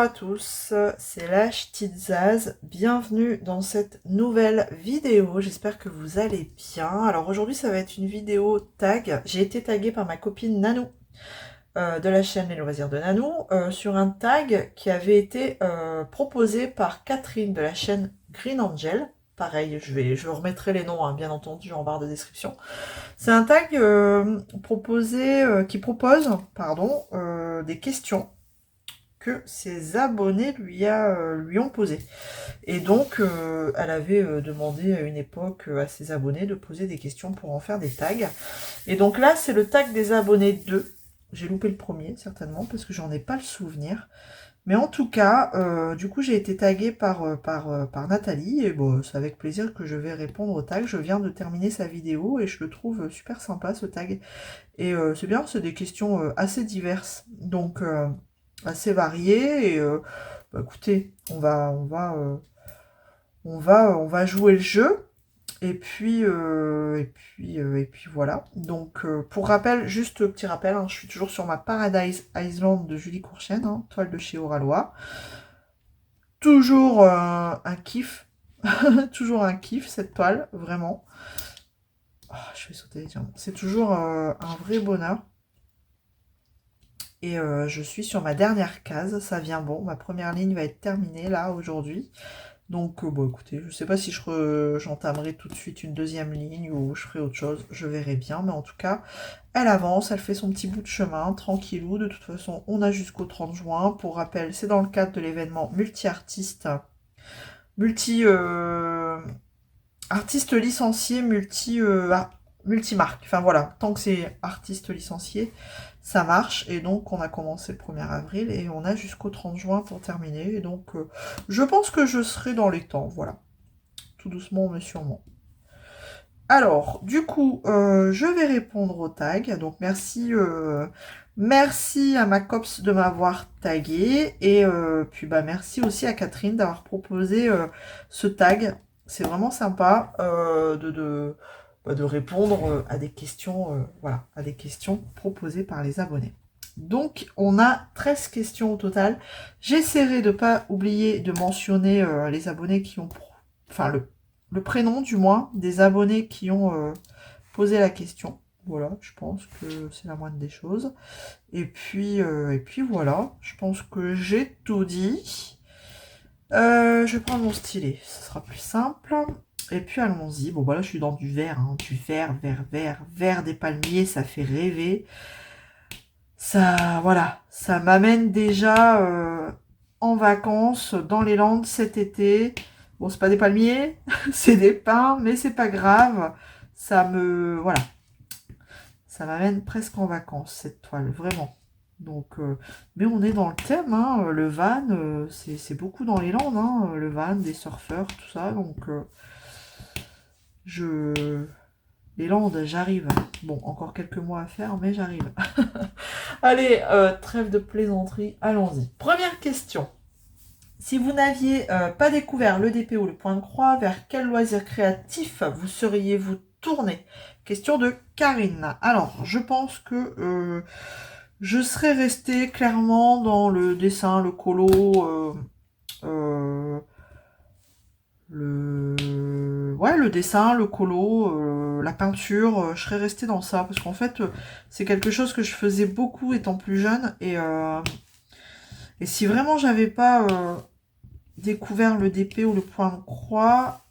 à tous, c'est la Ch'tite Zaz, bienvenue dans cette nouvelle vidéo, j'espère que vous allez bien. Alors aujourd'hui ça va être une vidéo tag, j'ai été taguée par ma copine Nanou de la chaîne Les Loisirs de Nanou sur un tag qui avait été proposé par Catherine de la chaîne Green Angel. Pareil, je remettrai les noms, hein, bien entendu, en barre de description. C'est un tag qui propose des questions que ses abonnés lui ont posé. Et donc, elle avait demandé à une époque à ses abonnés de poser des questions pour en faire des tags. Et donc là, c'est le tag des abonnés 2. J'ai loupé le premier, certainement, parce que j'en ai pas le souvenir. Mais en tout cas, du coup, j'ai été taguée par Nathalie. Et bon, c'est avec plaisir que je vais répondre au tag. Je viens de terminer sa vidéo et je le trouve super sympa, ce tag. Et c'est bien, c'est des questions assez diverses. Donc, assez variées. Et bah, écoutez, on va jouer le jeu. Et puis voilà. Donc, pour rappel, juste petit rappel, hein, je suis toujours sur ma Paradise Island de Julie Courchaine, hein, toile de chez Oralois. Toujours un kiff. Toujours un kiff, cette toile, vraiment. Oh, je vais sauter, tiens. C'est toujours un vrai bonheur. Et je suis sur ma dernière case, ça vient bon. Ma première ligne va être terminée là aujourd'hui. Donc bon écoutez, je ne sais pas si j'entamerai tout de suite une deuxième ligne ou je ferai autre chose, je verrai bien. Mais en tout cas, elle avance, elle fait son petit bout de chemin, tranquillou. De toute façon, on a jusqu'au 30 juin. Pour rappel, c'est dans le cadre de l'événement multi-artiste, artiste licencié, multimarque. Enfin voilà, tant que c'est artiste licencié, ça marche. Et donc, on a commencé le 1er avril et on a jusqu'au 30 juin pour terminer. Et donc, je pense que je serai dans les temps. Voilà. Tout doucement, mais sûrement. Alors, du coup, je vais répondre au tag. Donc, merci à ma copse de m'avoir tagué. Et puis, bah, merci aussi à Catherine d'avoir proposé ce tag. C'est vraiment sympa de répondre à des questions, voilà, à des questions proposées par les abonnés. Donc, on a 13 questions au total. J'essaierai de ne pas oublier de mentionner les abonnés qui ont... Enfin, le prénom, du moins, des abonnés qui ont posé la question. Voilà, je pense que c'est la moindre des choses. Et puis voilà, je pense que j'ai tout dit. Je vais prendre mon stylet, ce sera plus simple. Et puis allons-y. Bon, voilà, je suis dans du vert, hein, du vert des palmiers, ça fait rêver. Ça, voilà, ça m'amène déjà en vacances dans les Landes cet été. Bon, c'est pas des palmiers, c'est des pins, mais c'est pas grave. Voilà, ça m'amène presque en vacances cette toile, vraiment. Donc, mais on est dans le thème, hein, le van, c'est beaucoup dans les Landes, hein, le van, des surfeurs, tout ça. Donc, les Landes, j'arrive. Bon, encore quelques mois à faire, mais j'arrive. Allez, trêve de plaisanterie, allons-y. Première question. Si vous n'aviez pas découvert le DP ou le point de croix, vers quel loisir créatif vous seriez-vous tourné? Question de Karine. Alors, je pense que je serais restée clairement dans le dessin, le colo, le dessin, le colo, la peinture, je serais restée dans ça. Parce qu'en fait, c'est quelque chose que je faisais beaucoup étant plus jeune. Et si vraiment j'avais pas découvert le DP ou le point de croix,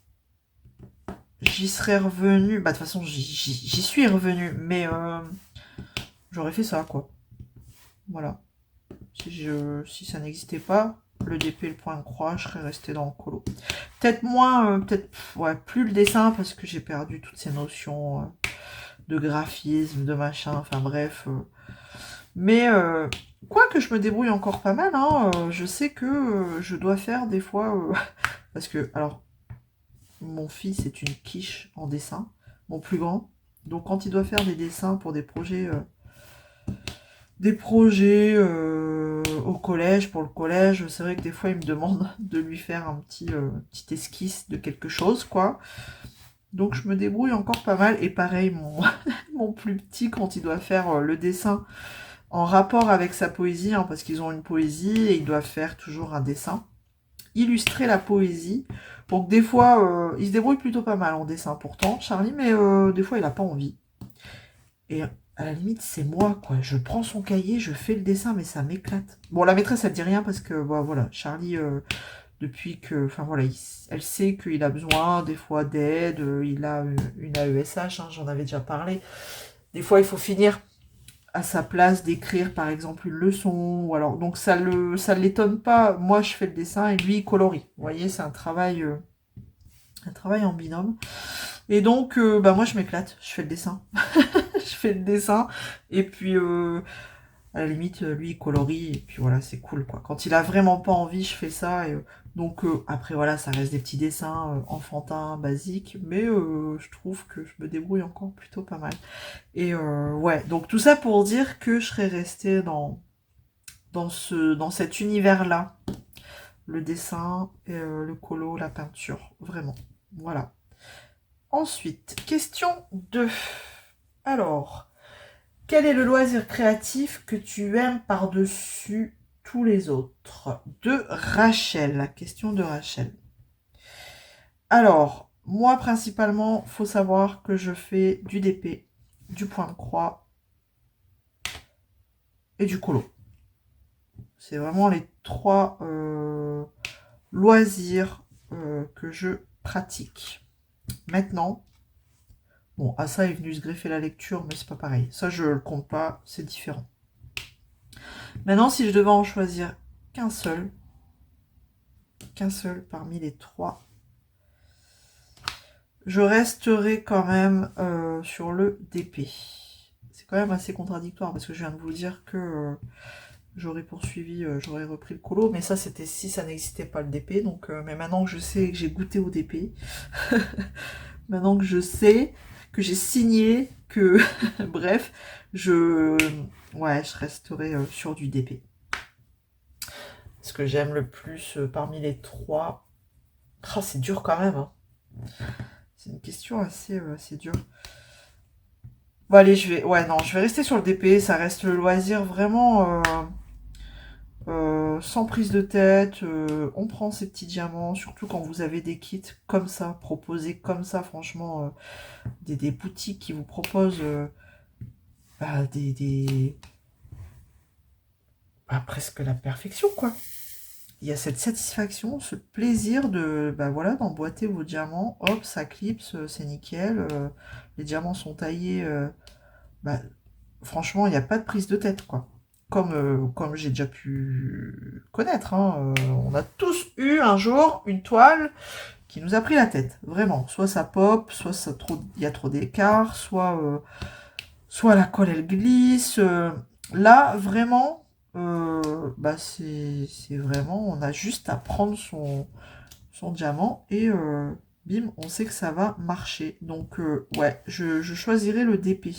j'y serais revenue. Bah de toute façon, j'y suis revenue. Mais j'aurais fait ça, quoi. Voilà. Si ça n'existait pas, le DP et le point de croix, je serais restée dans le colo. Peut-être moins, ouais, plus le dessin, parce que j'ai perdu toutes ces notions de graphisme, de machin, enfin bref. Mais quoique je me débrouille encore pas mal, hein, je sais que je dois faire des fois... parce que, alors, mon fils est une quiche en dessin, mon plus grand. Donc quand il doit faire des dessins pour des projets au collège, pour le collège, c'est vrai que des fois il me demande de lui faire un petit esquisse de quelque chose, quoi. Donc je me débrouille encore pas mal. Et pareil, mon plus petit, quand il doit faire le dessin en rapport avec sa poésie, hein, parce qu'ils ont une poésie et ils doivent faire toujours un dessin. Illustrer la poésie. Donc des fois, il se débrouille plutôt pas mal en dessin pourtant, Charlie, mais des fois il n'a pas envie. Et à la limite, c'est moi, quoi. Je prends son cahier, je fais le dessin, mais ça m'éclate. Bon, la maîtresse, elle dit rien parce que, bah, voilà, Charlie, depuis que, enfin voilà, elle sait qu'il a besoin des fois d'aide, il a une AESH, hein, j'en avais déjà parlé. Des fois, il faut finir à sa place d'écrire, par exemple, une leçon, ou alors, donc ça l'étonne pas. Moi, je fais le dessin et lui, il colorie. Vous voyez, c'est un travail en binôme. Et donc, bah, moi, je m'éclate, je fais le dessin. Je fais le dessin, et puis, à la limite, lui, il colorie, et puis voilà, c'est cool, quoi. Quand il a vraiment pas envie, je fais ça, et donc, après, voilà, ça reste des petits dessins enfantins, basiques, mais je trouve que je me débrouille encore plutôt pas mal. Et ouais, donc tout ça pour dire que je serais restée dans cet univers-là. Le dessin, et, le colo, la peinture, vraiment. Voilà. Ensuite, question 2. Alors, quel est le loisir créatif que tu aimes par-dessus tous les autres? De Rachel. La question de Rachel. Alors, moi principalement, faut savoir que je fais du DP, du point de croix et du colo. C'est vraiment les 3 loisirs que je pratique. Maintenant, bon, à ça est venu se greffer la lecture, mais c'est pas pareil. Ça, je le compte pas, c'est différent. Maintenant, si je devais en choisir qu'un seul parmi les 3, je resterai quand même sur le DP. C'est quand même assez contradictoire parce que je viens de vous dire que j'aurais poursuivi, j'aurais repris le colo, mais ça c'était si ça n'existait pas le DP. Donc, mais maintenant que je sais que j'ai goûté au DP, maintenant que je sais que j'ai signé, que bref, je resterai sur du DP. Ce que j'aime le plus parmi les 3. Oh, c'est dur quand même. Hein. C'est une question assez dure. Bon allez, je vais rester sur le DP. Ça reste le loisir vraiment sans prise de tête. On prend ces petits diamants, surtout quand vous avez des kits comme ça, proposés comme ça, franchement, des boutiques qui vous proposent presque la perfection, quoi. Il y a cette satisfaction, ce plaisir de voilà, d'emboîter vos diamants. Hop, ça clipse, c'est nickel. Les diamants sont taillés. Franchement, il n'y a pas de prise de tête, quoi. Comme j'ai déjà pu connaître. Hein, on a tous eu un jour une toile qui nous a pris la tête. Vraiment. Soit ça pop, soit il y a trop d'écart, soit la colle elle glisse. Là, vraiment, c'est vraiment, on a juste à prendre son diamant et bim, on sait que ça va marcher. Donc, ouais, je choisirai le DP.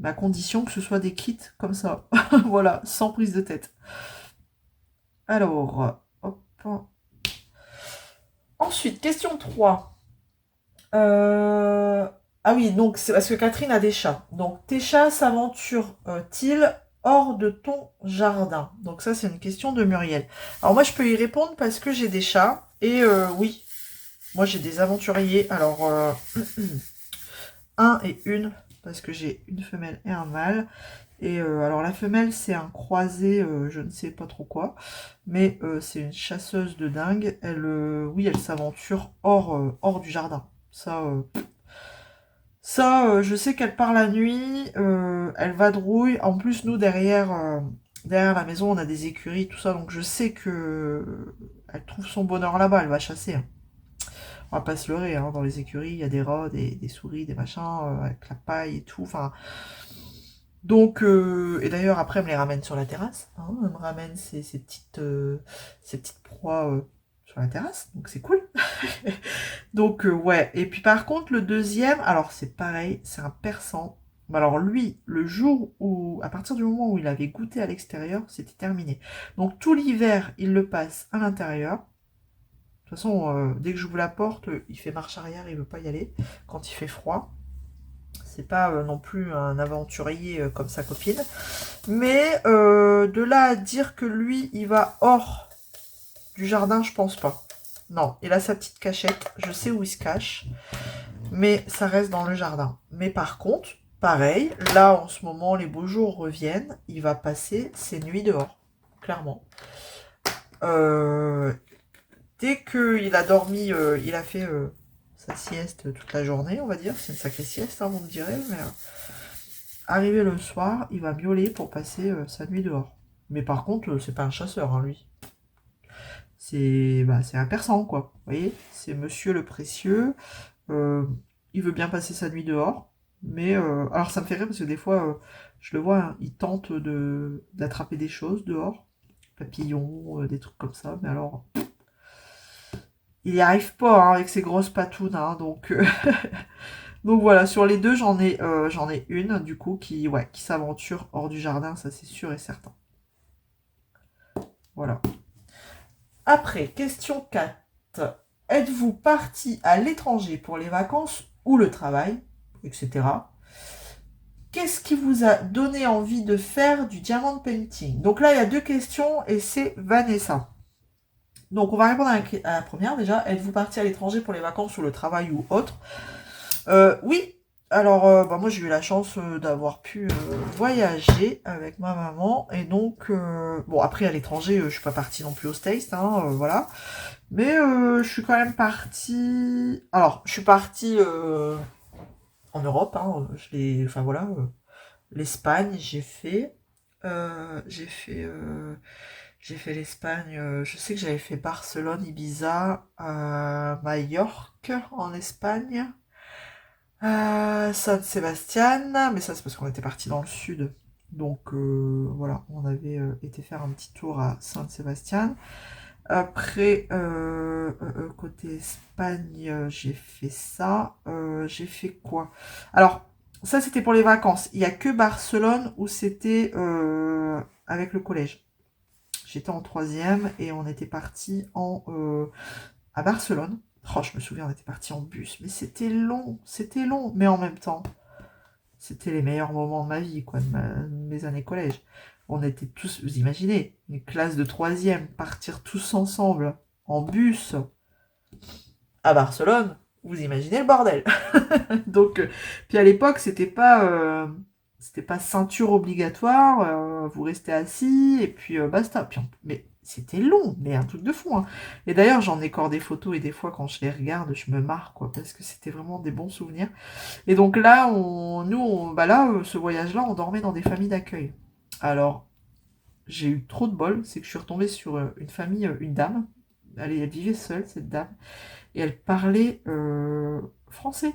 À condition que ce soit des kits comme ça. Voilà, sans prise de tête. Alors, hop. Ensuite, question 3. Ah oui, donc c'est parce que Catherine a des chats. Donc, tes chats s'aventurent-ils hors de ton jardin? Donc ça, c'est une question de Muriel. Alors moi, je peux y répondre parce que j'ai des chats. Et oui, moi, j'ai des aventuriers. Alors, un et une, parce que j'ai une femelle et un mâle. Et alors la femelle, c'est un croisé, je ne sais pas trop quoi, mais c'est une chasseuse de dingue. Elle, oui, elle s'aventure hors du jardin. Ça, je sais qu'elle part la nuit, elle vadrouille. En plus, nous, derrière la maison, on a des écuries, tout ça, donc je sais que elle trouve son bonheur là-bas, elle va chasser. Hein. On va pas se leurrer, hein, dans les écuries, il y a des rats, des souris, des machins, avec la paille et tout, enfin... Donc, et d'ailleurs, après, elle me les ramène sur la terrasse. Hein, elle me ramène ces petites proies sur la terrasse, donc c'est cool. Donc, ouais. Et puis, par contre, le deuxième, alors c'est pareil, c'est un persan. Mais alors, lui, à partir du moment où il avait goûté à l'extérieur, c'était terminé. Donc, tout l'hiver, il le passe à l'intérieur. De toute façon, dès que j'ouvre la porte, il fait marche arrière, il veut pas y aller quand il fait froid. C'est pas non plus un aventurier comme sa copine. Mais de là à dire que lui, il va hors du jardin, je pense pas. Non, il a sa petite cachette. Je sais où il se cache. Mais ça reste dans le jardin. Mais par contre, pareil, là, en ce moment, les beaux jours reviennent. Il va passer ses nuits dehors. Clairement. Euh, Dès qu'il a dormi, il a fait sa sieste toute la journée, on va dire. C'est une sacrée sieste, hein, vous me direz. Mais arrivé le soir, il va miauler pour passer sa nuit dehors. Mais par contre, c'est pas un chasseur, hein, lui. C'est un persan, quoi. Vous voyez, c'est monsieur le précieux. Euh, il veut bien passer sa nuit dehors. Mais alors ça me fait rire parce que des fois, je le vois, hein, il tente d'attraper des choses dehors. Papillons, des trucs comme ça. Mais alors, il n'y arrive pas hein, avec ses grosses patounes. Hein, donc, donc voilà, sur les deux, j'en ai une du coup qui s'aventure hors du jardin, ça c'est sûr et certain. Voilà. Après, question 4. Êtes-vous parti à l'étranger pour les vacances ou le travail, etc. Qu'est-ce qui vous a donné envie de faire du diamond painting? Donc là, il y a deux questions et c'est Vanessa. Donc on va répondre à la première déjà. Êtes-vous parti à l'étranger pour les vacances ou le travail ou autre? Oui. Alors, moi j'ai eu la chance d'avoir pu voyager avec ma maman. Et donc, bon après à l'étranger, je suis pas partie non plus aux States, hein, voilà. Mais je suis quand même partie. Alors, je suis partie en Europe, hein, enfin voilà, l'Espagne, j'ai fait, j'ai fait l'Espagne. Je sais que j'avais fait Barcelone, Ibiza, Majorque en Espagne, San Sebastian, mais ça c'est parce qu'on était parti dans le sud. Donc voilà, on avait été faire un petit tour à San Sebastian. Après, côté Espagne, j'ai fait ça. J'ai fait quoi? Alors, ça c'était pour les vacances. Il n'y a que Barcelone où c'était avec le collège. J'étais en troisième et on était parti à Barcelone. Oh, je me souviens, on était parti en bus, mais c'était long, mais en même temps, c'était les meilleurs moments de ma vie, quoi, de mes années collège. On était tous, vous imaginez, une classe de troisième, partir tous ensemble en bus à Barcelone, vous imaginez le bordel. Donc, puis à l'époque, c'était pas ceinture obligatoire, vous restez assis et puis basta. Mais c'était long, mais un truc de fou. Hein. Et d'ailleurs, j'en ai encore des photos et des fois quand je les regarde, je me marre quoi, parce que c'était vraiment des bons souvenirs. Et donc là, ce voyage-là, on dormait dans des familles d'accueil. Alors, j'ai eu trop de bol, c'est que je suis retombée sur une famille, une dame. Elle vivait seule, cette dame, et elle parlait français.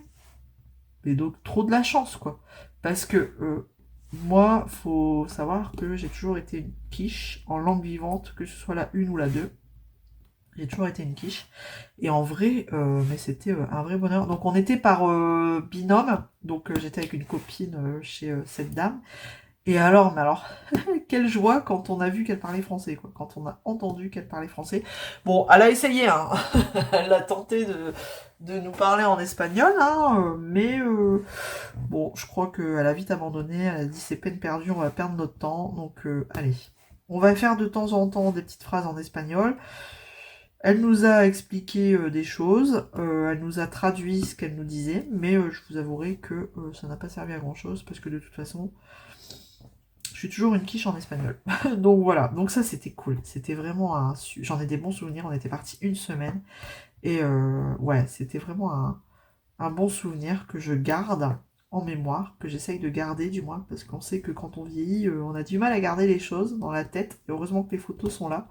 Et donc, trop de la chance, quoi. Parce que moi, faut savoir que j'ai toujours été une quiche en langue vivante, que ce soit la une ou la 2. J'ai toujours été une quiche. Et en vrai, mais c'était un vrai bonheur. Donc on était par binôme. Donc j'étais avec une copine chez cette dame. Et alors, quelle joie quand on a vu qu'elle parlait français, quoi. Quand on a entendu qu'elle parlait français. Bon, elle a essayé, hein. Elle a tenté de nous parler en espagnol, hein. Mais bon, je crois qu'elle a vite abandonné. Elle a dit c'est peine perdue, on va perdre notre temps. Donc allez. On va faire de temps en temps des petites phrases en espagnol. Elle nous a expliqué des choses, elle nous a traduit ce qu'elle nous disait, mais je vous avouerai que ça n'a pas servi à grand chose parce que de toute façon, je suis toujours une quiche en espagnol. Donc voilà, donc ça c'était cool, c'était vraiment j'en ai des bons souvenirs, on était parti une semaine et ouais, c'était vraiment un bon souvenir que je garde en mémoire, que j'essaye de garder du moins, parce qu'on sait que quand on vieillit, on a du mal à garder les choses dans la tête, et heureusement que les photos sont là.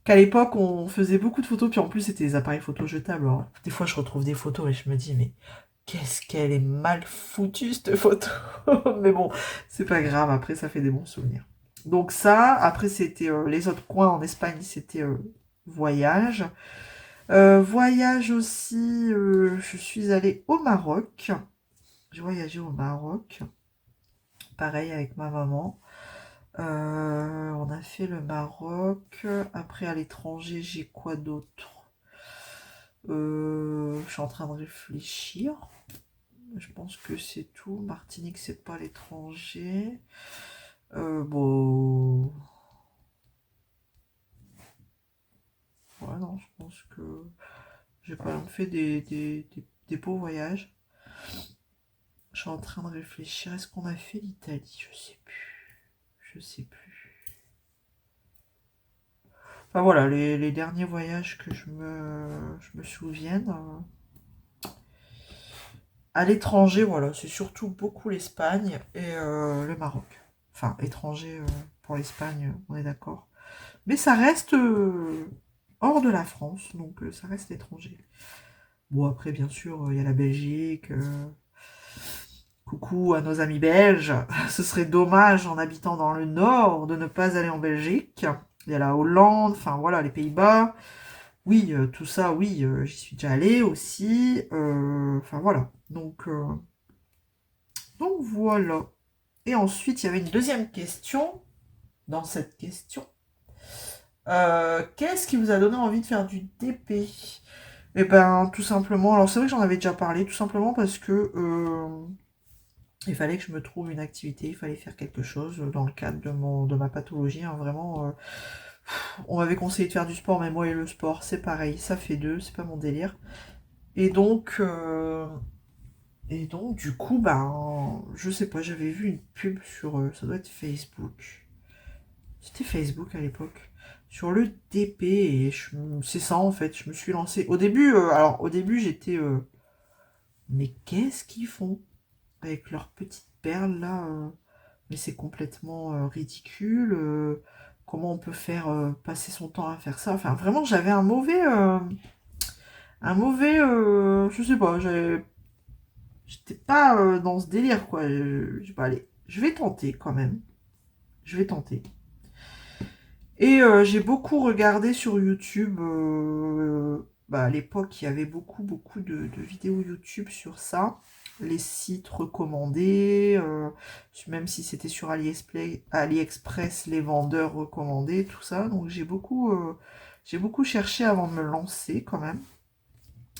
Qu'à l'époque, on faisait beaucoup de photos, puis en plus, c'était des appareils photo jetables. Alors, des fois, je retrouve des photos et je me dis, mais qu'est-ce qu'elle est mal foutue, cette photo. Mais bon, c'est pas grave, après, ça fait des bons souvenirs. Donc ça, après, c'était les autres coins en Espagne, c'était voyage. Voyage aussi, je suis allée au Maroc. J'ai voyagé au Maroc, pareil avec ma maman. On a fait le Maroc. Après, à l'étranger, j'ai quoi d'autre? Je suis en train de réfléchir. Je pense que c'est tout. Martinique, c'est pas l'étranger. Bon... Ouais, non, je pense que j'ai quand même fait des beaux voyages. Je suis en train de réfléchir. Est-ce qu'on a fait l'Italie? Je sais plus. Je sais plus. Enfin voilà, les derniers voyages que je me souvienne. À l'étranger, voilà, c'est surtout beaucoup l'Espagne et le Maroc. Enfin, étranger pour l'Espagne, on est d'accord. Mais ça reste hors de la France, donc ça reste étranger. Bon, après, bien sûr, il y a la Belgique. Coucou à nos amis belges. Ce serait dommage, en habitant dans le nord, de ne pas aller en Belgique. Il y a la Hollande, enfin voilà, les Pays-Bas. Oui, tout ça, oui, j'y suis déjà allée aussi. Enfin voilà. Donc voilà. Et ensuite, il y avait une deuxième question dans cette question. Qu'est-ce qui vous a donné envie de faire du DP? Eh ben, tout simplement, alors c'est vrai que j'en avais déjà parlé, tout simplement parce que il fallait que je me trouve une activité, il fallait faire quelque chose dans le cadre de ma pathologie, hein, vraiment. On m'avait conseillé de faire du sport, mais moi et le sport, c'est pareil, ça fait deux, c'est pas mon délire. Et donc, du coup, ben, je sais pas, j'avais vu une pub sur, ça doit être Facebook. C'était Facebook à l'époque. Sur le DP, et c'est ça en fait, je me suis lancée. Au début, j'étais. Mais qu'est-ce qu'ils font avec leurs petites perles là mais c'est complètement ridicule. Comment on peut faire passer son temps à faire ça? Enfin, vraiment, j'avais je sais pas, j'étais pas dans ce délire, quoi. Je sais pas, allez, je vais tenter quand même. Je vais tenter. Et j'ai beaucoup regardé sur YouTube. À l'époque, il y avait beaucoup, beaucoup de vidéos YouTube sur ça. Les sites recommandés, même si c'était sur AliExpress, les vendeurs recommandés, tout ça. Donc j'ai beaucoup cherché avant de me lancer quand même.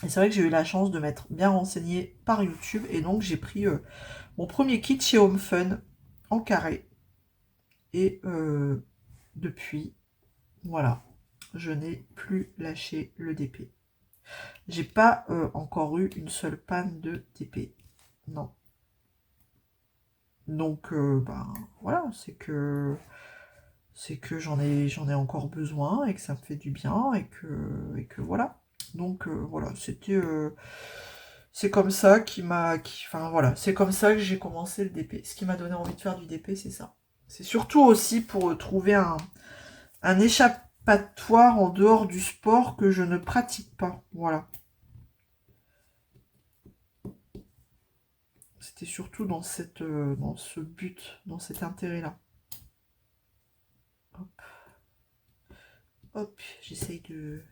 Et c'est vrai que j'ai eu la chance de m'être bien renseignée par YouTube. Et donc j'ai pris mon premier kit chez Home Fun en carré. Et depuis, voilà, je n'ai plus lâché le DP. J'ai pas encore eu une seule panne de DP. Non. Donc, voilà, c'est que j'en ai encore besoin et que ça me fait du bien et que voilà. Donc, voilà, c'est comme ça enfin, voilà, c'est comme ça que j'ai commencé le DP. Ce qui m'a donné envie de faire du DP, c'est ça. C'est surtout aussi pour trouver un échappatoire en dehors du sport que je ne pratique pas. Voilà. C'était surtout dans ce but, dans cet intérêt-là. Hop, hop, j'essaye de...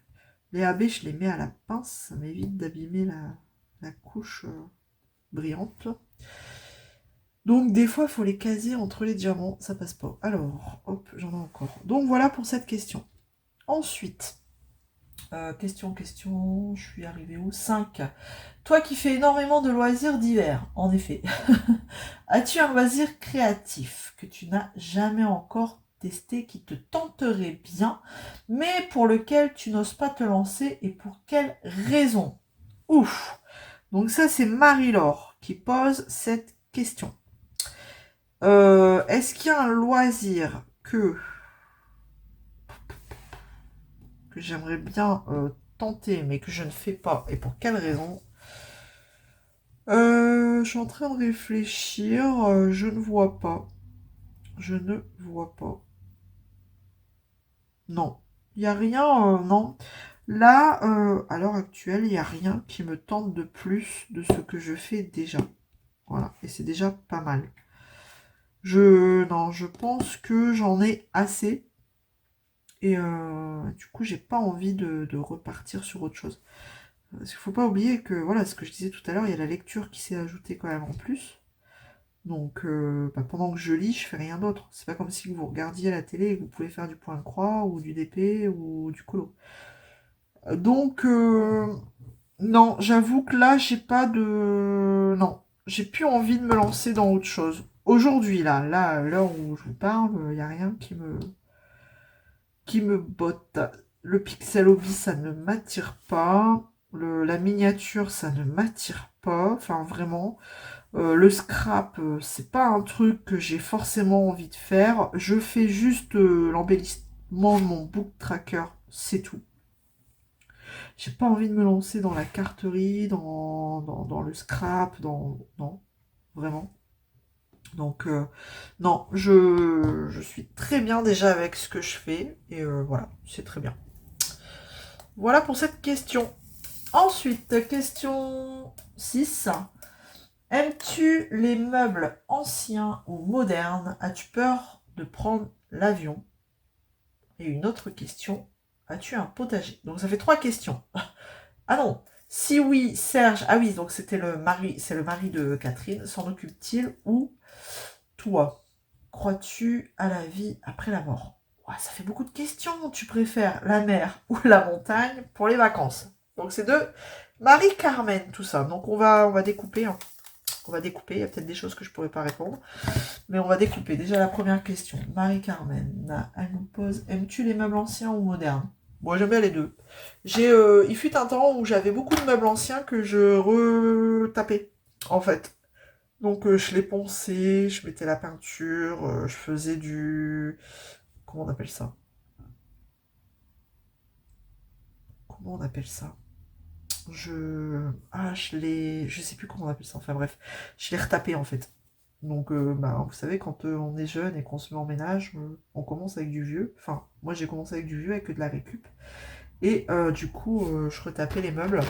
Les AB, je les mets à la pince, ça m'évite d'abîmer la couche brillante. Donc des fois, il faut les caser entre les diamants, ça passe pas. Alors, hop, j'en ai encore. Donc voilà pour cette question. Ensuite, question, je suis arrivée où? 5. Toi qui fais énormément de loisirs divers, en effet, as-tu un loisir créatif que tu n'as jamais encore testé, qui te tenterait bien, mais pour lequel tu n'oses pas te lancer et pour quelle raison? Ouf! Donc ça, c'est Marie-Laure qui pose cette question. Est-ce qu'il y a un loisir que j'aimerais bien tenter, mais que je ne fais pas, et pour quelle raison? Je suis en train de réfléchir, je ne vois pas. Je ne vois pas. Non, il n'y a rien, non. Là, à l'heure actuelle, il n'y a rien qui me tente de plus de ce que je fais déjà. Voilà, et c'est déjà pas mal. Non, je pense que j'en ai assez. Et du coup, j'ai pas envie de repartir sur autre chose. Parce qu'il faut pas oublier que, voilà, ce que je disais tout à l'heure, il y a la lecture qui s'est ajoutée quand même en plus. Donc, pendant que je lis, je fais rien d'autre. C'est pas comme si vous regardiez la télé et que vous pouvez faire du point de croix ou du DP ou du colo. Donc, non, j'avoue que là, j'ai pas de... Non, j'ai plus envie de me lancer dans autre chose. Aujourd'hui, là, à l'heure où je vous parle, il n'y a rien qui me botte. Le pixel hobby, ça ne m'attire pas. La miniature, ça ne m'attire pas. Enfin, vraiment. Le scrap, c'est pas un truc que j'ai forcément envie de faire. Je fais juste l'embellissement de mon book tracker, c'est tout. J'ai pas envie de me lancer dans la carterie, dans le scrap, non, vraiment. Donc, non, je suis très bien déjà avec ce que je fais. Et voilà, c'est très bien. Voilà pour cette question. Ensuite, question 6. Aimes-tu les meubles anciens ou modernes? As-tu peur de prendre l'avion? Et une autre question. As-tu un potager? Donc ça fait 3 questions. Ah non. Si oui, Serge. Ah oui, donc c'était le mari, c'est le mari de Catherine. S'en occupe-t-il ou toi? Crois-tu à la vie après la mort? Ouais, ça fait beaucoup de questions. Tu préfères la mer ou la montagne pour les vacances? Donc c'est de Marie-Carmen, tout ça. Donc on va découper. Hein. On va découper. Il y a peut-être des choses que je pourrais pas répondre. Mais on va découper. Déjà la première question. Marie-Carmen, elle nous pose, aimes-tu les meubles anciens ou modernes? Moi j'aime bien les deux. Il fut un temps où j'avais beaucoup de meubles anciens que je retapais, en fait. Donc je les ponçais, je mettais la peinture, je faisais du... Comment on appelle ça? Comment on appelle ça? Je sais plus comment on appelle ça, enfin bref. Je les retapais en fait. Donc vous savez, quand on est jeune et qu'on se met en ménage, on commence avec du vieux. Enfin, moi j'ai commencé avec du vieux, avec de la récup. Et du coup, je retapais les meubles.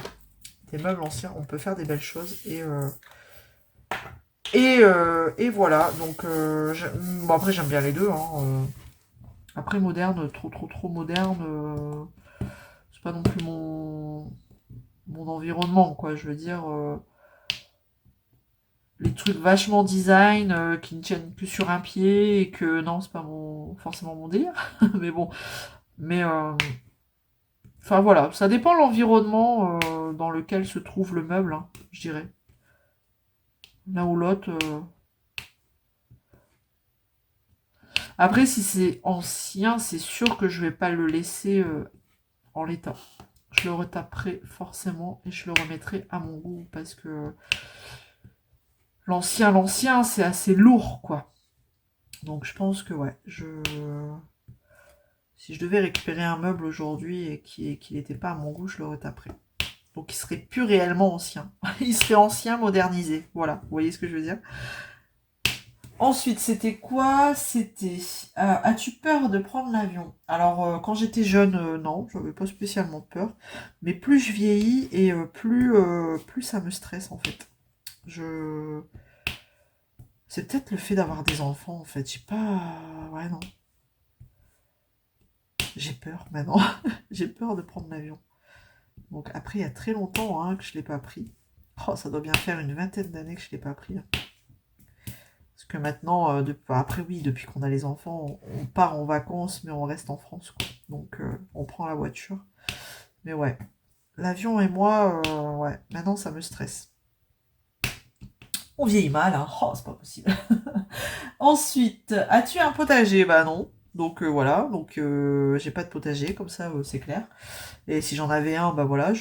Des meubles anciens, on peut faire des belles choses. Et voilà, donc bon, après j'aime bien les deux. Hein. Après moderne, trop moderne, c'est pas non plus mon environnement, quoi. Je veux dire, les trucs vachement design qui ne tiennent que sur un pied et que non, c'est pas forcément mon délire. Mais bon, mais enfin voilà, ça dépend de l'environnement dans lequel se trouve le meuble, hein, je dirais. L'un ou l'autre. Après, si c'est ancien, c'est sûr que je vais pas le laisser en l'état. Je le retaperai forcément et je le remettrai à mon goût parce que l'ancien, c'est assez lourd, quoi. Donc je pense que ouais, si je devais récupérer un meuble aujourd'hui et qu'il n'était pas à mon goût, je le retaperais. Donc il serait plus réellement ancien. Il serait ancien modernisé. Voilà, vous voyez ce que je veux dire? Ensuite, c'était quoi? C'était as-tu peur de prendre l'avion? Alors, quand j'étais jeune, non, j'avais pas spécialement peur. Mais plus je vieillis et plus ça me stresse en fait. Je... C'est peut-être le fait d'avoir des enfants en fait. J'ai pas... Ouais, non. J'ai peur maintenant. J'ai peur de prendre l'avion. Donc après, il y a très longtemps hein, que je l'ai pas pris. Oh, ça doit bien faire une vingtaine d'années que je l'ai pas pris. Hein. Parce que maintenant, après oui, depuis qu'on a les enfants, on part en vacances, mais on reste en France, quoi. Donc on prend la voiture. Mais ouais, l'avion et moi, ouais, maintenant ça me stresse. On vieillit mal, hein. Oh, c'est pas possible. Ensuite, as-tu un potager? Bah non. Donc voilà, donc j'ai pas de potager, comme ça c'est clair. Et si j'en avais un, bah voilà,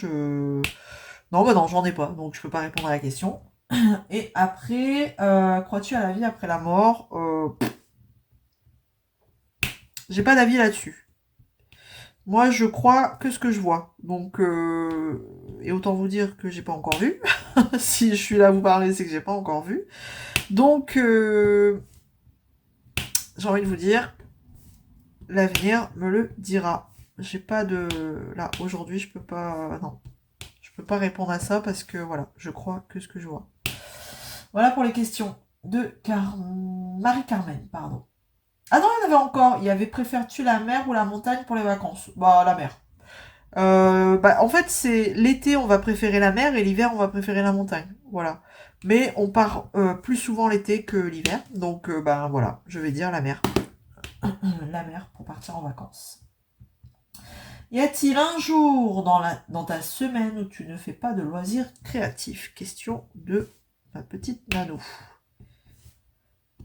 Non, bah non, j'en ai pas, donc je peux pas répondre à la question. Et après, crois-tu à la vie après la mort? J'ai pas d'avis là-dessus. Moi, je crois que ce que je vois. Donc, et autant vous dire que j'ai pas encore vu. Si je suis là à vous parler, c'est que j'ai pas encore vu. Donc, j'ai envie de vous dire, l'avenir me le dira. J'ai pas de... Là, aujourd'hui, je peux pas... Non. Je peux pas répondre à ça parce que, voilà, je crois que ce que je vois. Voilà pour les questions de Marie-Carmen, pardon. Ah non, il y en avait encore. Il y avait préfères-tu la mer ou la montagne pour les vacances? Bah, la mer. En fait, c'est l'été, on va préférer la mer et l'hiver, on va préférer la montagne. Voilà. Mais on part plus souvent l'été que l'hiver. Donc, voilà, je vais dire la mer. La mer pour partir en vacances. Y a-t-il un jour dans ta semaine où tu ne fais pas de loisirs créatifs? Question de ma petite Nano.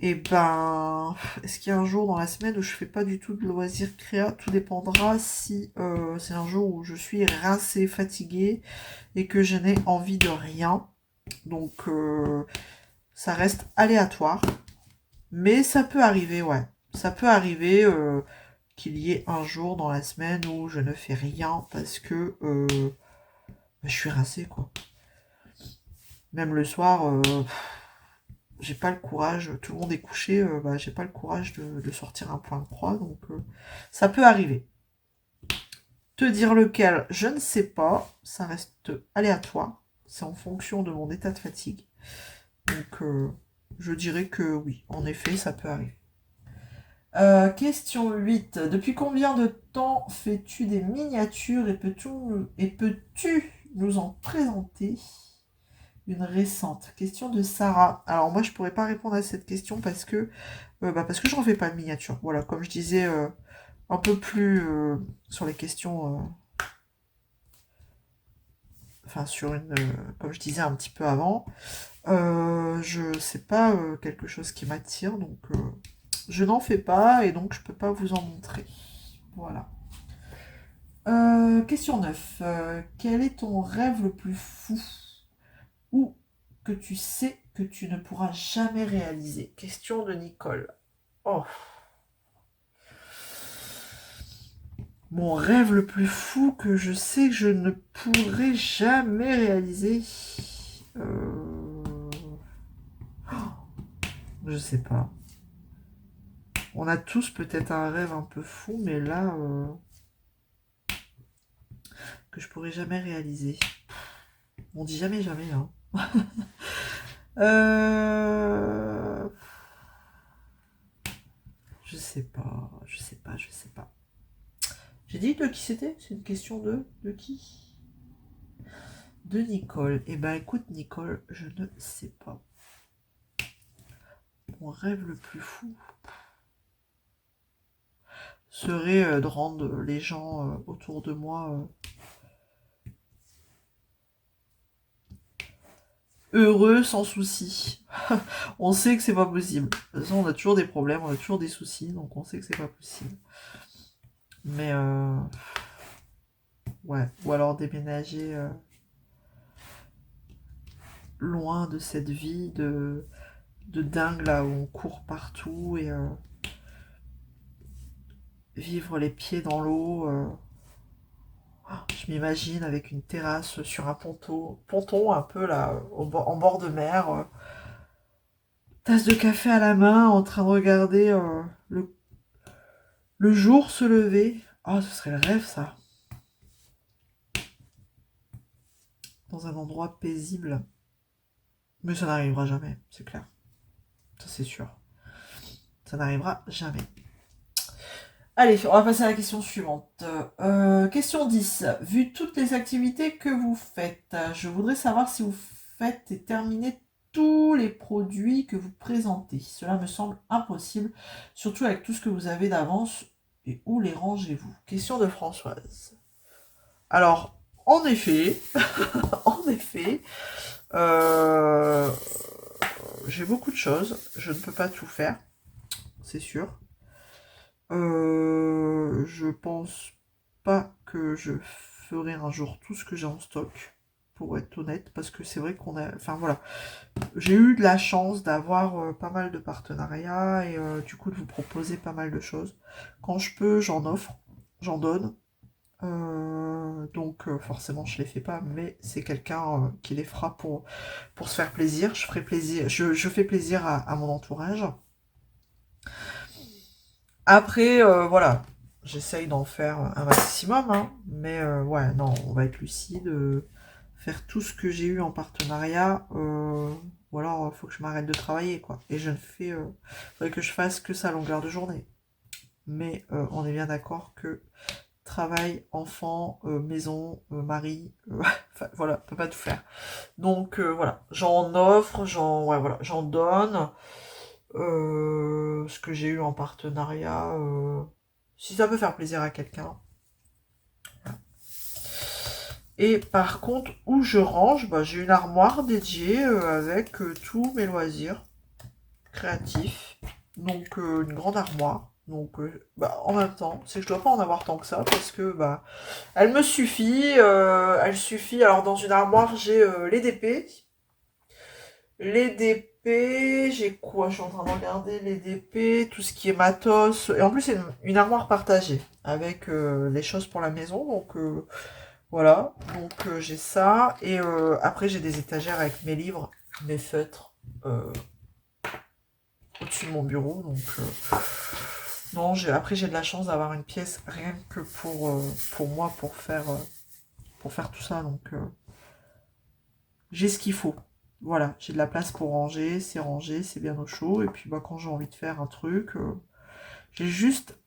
Et ben, est-ce qu'il y a un jour dans la semaine où je fais pas du tout de loisirs créa? Tout dépendra si c'est un jour où je suis rincée, fatiguée et que je n'ai envie de rien. Donc ça reste aléatoire. Mais ça peut arriver, ouais. Ça peut arriver qu'il y ait un jour dans la semaine où je ne fais rien parce que je suis rincée, quoi. Même le soir, j'ai pas le courage, tout le monde est couché, j'ai pas le courage de sortir un point de croix, donc ça peut arriver. Te dire lequel, je ne sais pas, ça reste aléatoire, c'est en fonction de mon état de fatigue. Donc je dirais que oui, en effet, ça peut arriver. Question 8. Depuis combien de temps fais-tu des miniatures et peux-tu nous en présenter une récente? Question de Sarah. Alors moi je pourrais pas répondre à cette question parce que je n'en fais pas de miniature. Voilà, comme je disais un peu plus sur les questions, sur une, comme je disais un petit peu avant, je sais pas quelque chose qui m'attire, donc je n'en fais pas et donc je peux pas vous en montrer. Voilà. Question 9. Quel est ton rêve le plus fou ou que tu sais que tu ne pourras jamais réaliser? Question de Nicole. Oh. Mon rêve le plus fou que je sais que je ne pourrai jamais réaliser. Je sais pas. On a tous peut-être un rêve un peu fou, mais là, que je pourrai jamais réaliser. On dit jamais jamais, hein. Je sais pas, je sais pas, je sais pas. J'ai dit de qui c'était? C'est une question de qui? De Nicole. Eh ben écoute Nicole, je ne sais pas. Mon rêve le plus fou serait de rendre les gens autour de moi heureux sans souci. On sait que c'est pas possible. De toute façon, on a toujours des problèmes, on a toujours des soucis, donc on sait que c'est pas possible. Mais ouais, ou alors déménager loin de cette vie de dingue là où on court partout et vivre les pieds dans l'eau. Je m'imagine avec une terrasse sur un ponton un peu là, en bord de mer, tasse de café à la main, en train de regarder le jour se lever. Ah, ce serait le rêve ça. Dans un endroit paisible. Mais ça n'arrivera jamais, c'est clair. Ça c'est sûr. Ça n'arrivera jamais. Allez, on va passer à la question suivante. Question 10. Vu toutes les activités que vous faites, je voudrais savoir si vous faites et terminez tous les produits que vous présentez. Cela me semble impossible, surtout avec tout ce que vous avez d'avance. Et où les rangez-vous? Question de Françoise. Alors, en effet, en effet, j'ai beaucoup de choses. Je ne peux pas tout faire, c'est sûr. Je pense pas que je ferai un jour tout ce que j'ai en stock, pour être honnête, parce que c'est vrai qu'on a... Enfin voilà, j'ai eu de la chance d'avoir pas mal de partenariats et du coup de vous proposer pas mal de choses. Quand je peux, j'en offre, j'en donne. Donc forcément je les fais pas, mais c'est quelqu'un qui les fera pour se faire plaisir. Je ferai plaisir, je fais plaisir à mon entourage. Après, voilà, j'essaye d'en faire un maximum, hein, mais ouais, non, on va être lucide, faire tout ce que j'ai eu en partenariat, ou alors il faut que je m'arrête de travailler, quoi. Et je ne fais, faudrait que je fasse que ça à longueur de journée. Mais on est bien d'accord que travail, enfant, maison, mari, enfin, voilà, on peut pas tout faire. Donc voilà, j'en offre, ouais, voilà, j'en donne. Ce que j'ai eu en partenariat, si ça peut faire plaisir à quelqu'un. Voilà. Et par contre, où je range, bah, j'ai une armoire dédiée avec tous mes loisirs créatifs. Donc une grande armoire. Donc bah, en même temps, c'est que je dois pas en avoir tant que ça parce que bah elle me suffit. Elle suffit. Alors dans une armoire, j'ai les DP. Les DP, j'ai quoi? Je suis en train de regarder les DP, tout ce qui est matos. Et en plus, c'est une armoire partagée avec les choses pour la maison. Donc voilà. Donc j'ai ça. Et après, j'ai des étagères avec mes livres, mes feutres au-dessus de mon bureau. Donc non, après, j'ai de la chance d'avoir une pièce rien que pour moi, pour faire tout ça. Donc j'ai ce qu'il faut. Voilà, j'ai de la place pour ranger, c'est bien au chaud. Et puis bah, quand j'ai envie de faire un truc, j'ai juste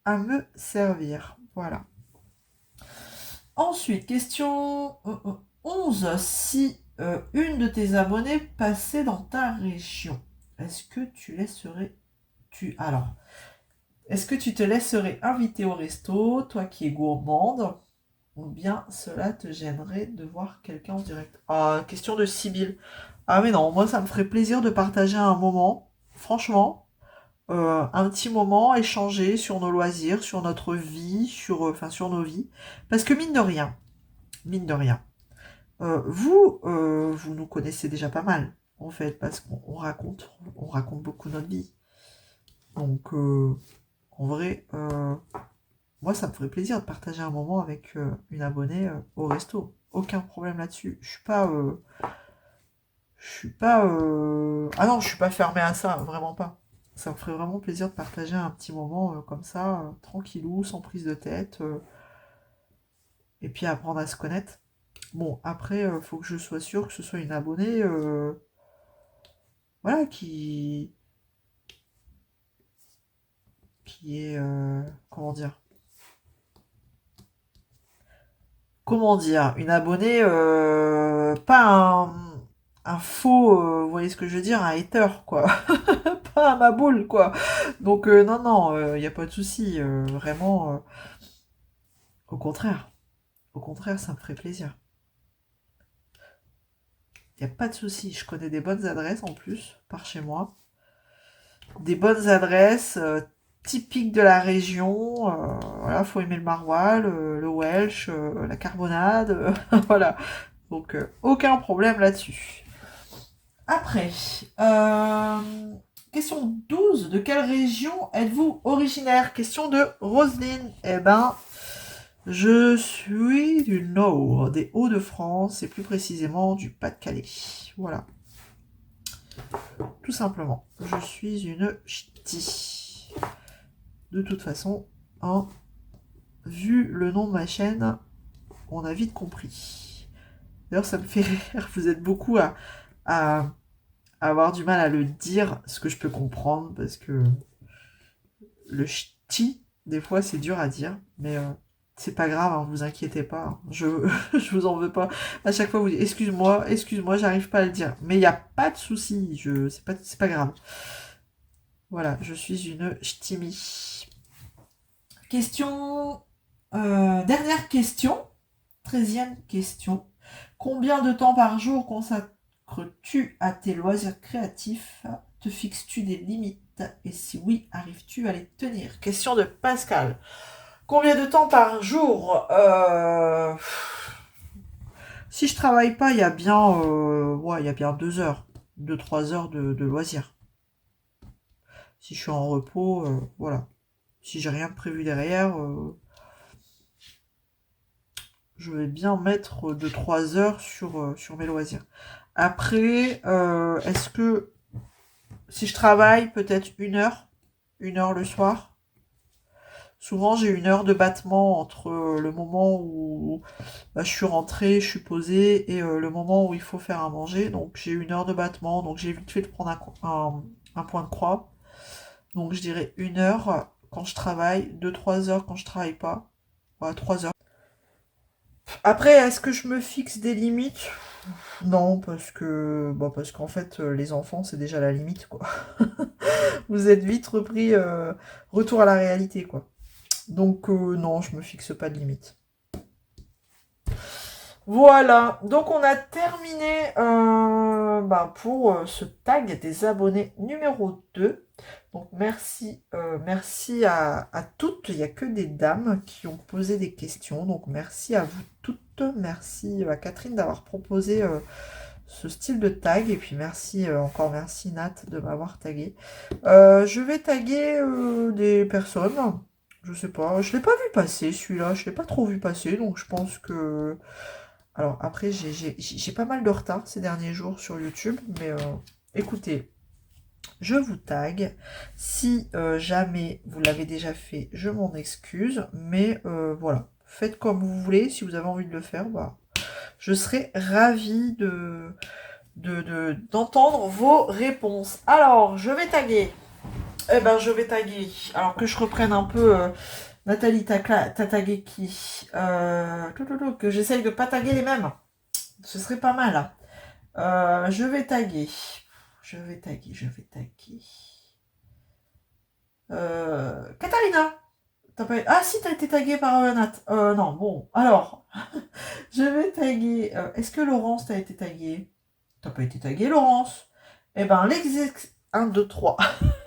à me servir. Voilà. Ensuite, question 11. Si une de tes abonnées passait dans ta région, est-ce que tu laisserais... Alors, est-ce que tu te laisserais inviter au resto, toi qui es gourmande, ou bien cela te gênerait de voir quelqu'un en direct? Ah, question de Sibylle. Ah mais non, moi ça me ferait plaisir de partager un moment, franchement, un petit moment, échanger sur nos loisirs, sur notre vie, sur nos vies. Parce que mine de rien, vous nous connaissez déjà pas mal, en fait, parce on raconte beaucoup notre vie. Donc, en vrai, moi ça me ferait plaisir de partager un moment avec une abonnée au resto. Aucun problème là-dessus. Ah non, je suis pas fermée à ça, vraiment pas. Ça me ferait vraiment plaisir de partager un petit moment comme ça, tranquillou, sans prise de tête, et puis apprendre à se connaître. Bon, après, faut que je sois sûre que ce soit une abonnée, voilà, qui est, comment dire, une abonnée, pas un faux, vous voyez ce que je veux dire, un hater, quoi. Pas à ma boule, quoi. Donc, non, non, il n'y a pas de souci. Vraiment, au contraire. Au contraire, ça me ferait plaisir. Il n'y a pas de souci. Je connais des bonnes adresses en plus, par chez moi. Des bonnes adresses typiques de la région. Voilà, faut aimer le maroilles, le welsh, la carbonade. Voilà. Donc, aucun problème là-dessus. Après, question 12. De quelle région êtes-vous originaire? Question de Roselyne. Eh ben, je suis du nord, des Hauts-de-France, et plus précisément du Pas-de-Calais. Voilà. Tout simplement. Je suis une ch'ti. De toute façon, hein, vu le nom de ma chaîne, on a vite compris. D'ailleurs, ça me fait rire. Vous êtes beaucoup à avoir du mal à le dire, ce que je peux comprendre, parce que le ch'ti, des fois, c'est dur à dire, mais c'est pas grave, hein, vous inquiétez pas, hein. Je vous en veux pas. À chaque fois, vous dites excuse-moi, j'arrive pas à le dire. Mais il n'y a pas de souci, c'est pas grave. Voilà, je suis une ch'timi. Question, dernière question, 13e question. Combien de temps par jour consacres-tu à tes loisirs créatifs? Te fixes-tu des limites? Et si oui, arrives-tu à les tenir? Question de Pascal. Combien de temps par jour? Si je travaille pas, il y a bien, ouais, il y a bien 2 heures, 2-3 heures de loisirs. Si je suis en repos, voilà. Si j'ai rien de prévu derrière, je vais bien mettre 2-3 heures sur mes loisirs. Après, est-ce que si je travaille, peut-être 1 heure le soir? Souvent, j'ai 1 heure de battement entre le moment où bah, je suis rentrée, je suis posée, et le moment où il faut faire à manger. Donc, j'ai 1 heure de battement. Donc, j'ai vite fait de prendre un point de croix. Donc, je dirais 1 heure quand je travaille, 2-3 heures quand je travaille pas. Voilà, 3 heures. Après, est-ce que je me fixe des limites? Non, parce qu'en fait, les enfants, c'est déjà la limite, quoi. Vous êtes vite repris, retour à la réalité, quoi. Donc, non, je me fixe pas de limite. Voilà, donc on a terminé pour ce tag des abonnés numéro 2. Donc merci à toutes, il n'y a que des dames qui ont posé des questions. Donc merci à vous toutes, merci à Catherine d'avoir proposé ce style de tag. Et puis encore merci Nat de m'avoir tagué. Je vais taguer des personnes, je sais pas, je l'ai pas vu passer celui-là, je l'ai pas trop vu passer, donc je pense que... Alors après, j'ai pas mal de retard ces derniers jours sur YouTube, mais écoutez, je vous tag. Si jamais vous l'avez déjà fait, je m'en excuse, mais voilà, faites comme vous voulez. Si vous avez envie de le faire, bah, je serai ravie d'entendre vos réponses. Alors, je vais taguer. Eh ben, je vais taguer. Alors que je reprenne un peu... Nathalie, t'as tagué qui que j'essaye de pas taguer les mêmes. Ce serait pas mal. Je vais taguer. Katharina. Ah si, t'as été taguée par Nat. Non, bon. Alors, je vais taguer. Est-ce que Laurence t'a été taguée? T'as pas été taguée, Laurence? Eh ben, 1, 2, 3.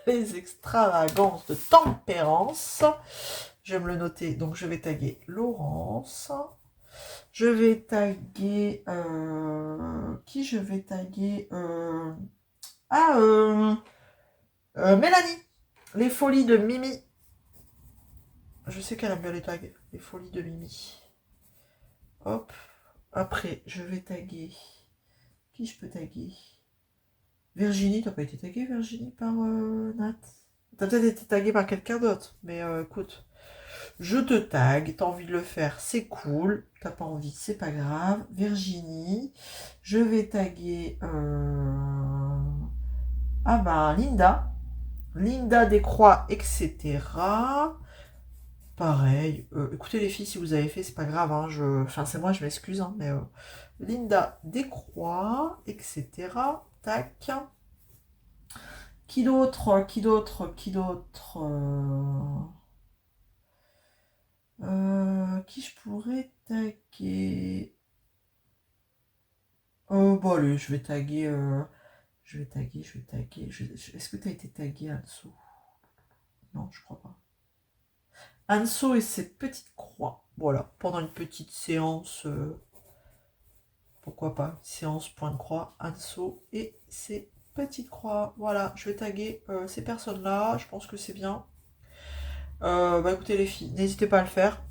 Les extravagances de tempérance. Je vais me le noter. Donc, je vais taguer Laurence. Je vais taguer... qui je vais taguer Mélanie. Les folies de Mimi. Je sais qu'elle aime bien les tags. Les folies de Mimi. Hop. Après, je vais taguer... Qui je peux taguer? Virginie. T'as pas été taguée, Virginie, par Nat? T'as peut-être été taguée par quelqu'un d'autre. Mais écoute... Je te tag, t'as envie de le faire, c'est cool. T'as pas envie, c'est pas grave. Virginie, je vais taguer Linda. Linda Descroix, etc. Pareil. Écoutez les filles, si vous avez fait, c'est pas grave. Hein, enfin, c'est moi, je m'excuse. Hein, mais Linda Descroix, etc. Tac. Qui d'autre? Qui je pourrais taguer? Bon allez, je vais taguer. Est-ce que tu as été tagué Anso? Non, je crois pas. Anso et ses petites croix. Voilà, pendant une petite séance. Pourquoi pas? Séance point de croix. Anso et ses petites croix. Voilà, je vais taguer ces personnes-là. Je pense que c'est bien. Écoutez les filles, n'hésitez pas à le faire.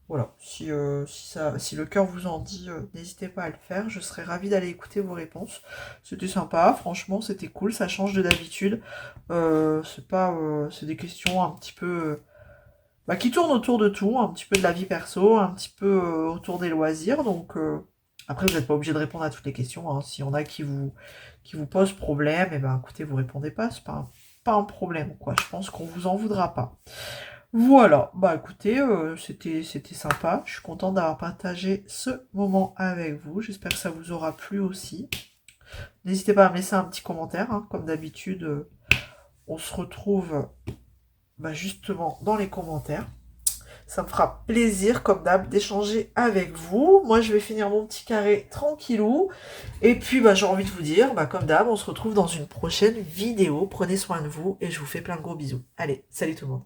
Voilà, si le cœur vous en dit, n'hésitez pas à le faire. Je serais ravie d'aller écouter vos réponses. C'était sympa, franchement, c'était cool. Ça change de d'habitude. C'est des questions un petit peu qui tournent autour de tout, un petit peu de la vie perso, un petit peu autour des loisirs. Donc après, vous n'êtes pas obligé de répondre à toutes les questions. Hein. S'il y en a qui vous posent problème, et ben écoutez, vous répondez pas. C'est pas un problème, quoi. Je pense qu'on vous en voudra pas. Voilà, écoutez, c'était sympa. Je suis contente d'avoir partagé ce moment avec vous. J'espère que ça vous aura plu aussi. N'hésitez pas à me laisser un petit commentaire. Hein. Comme d'habitude, on se retrouve justement dans les commentaires. Ça me fera plaisir, comme d'hab, d'échanger avec vous. Moi, je vais finir mon petit carré tranquillou. Et puis, j'ai envie de vous dire, comme d'hab, on se retrouve dans une prochaine vidéo. Prenez soin de vous et je vous fais plein de gros bisous. Allez, salut tout le monde.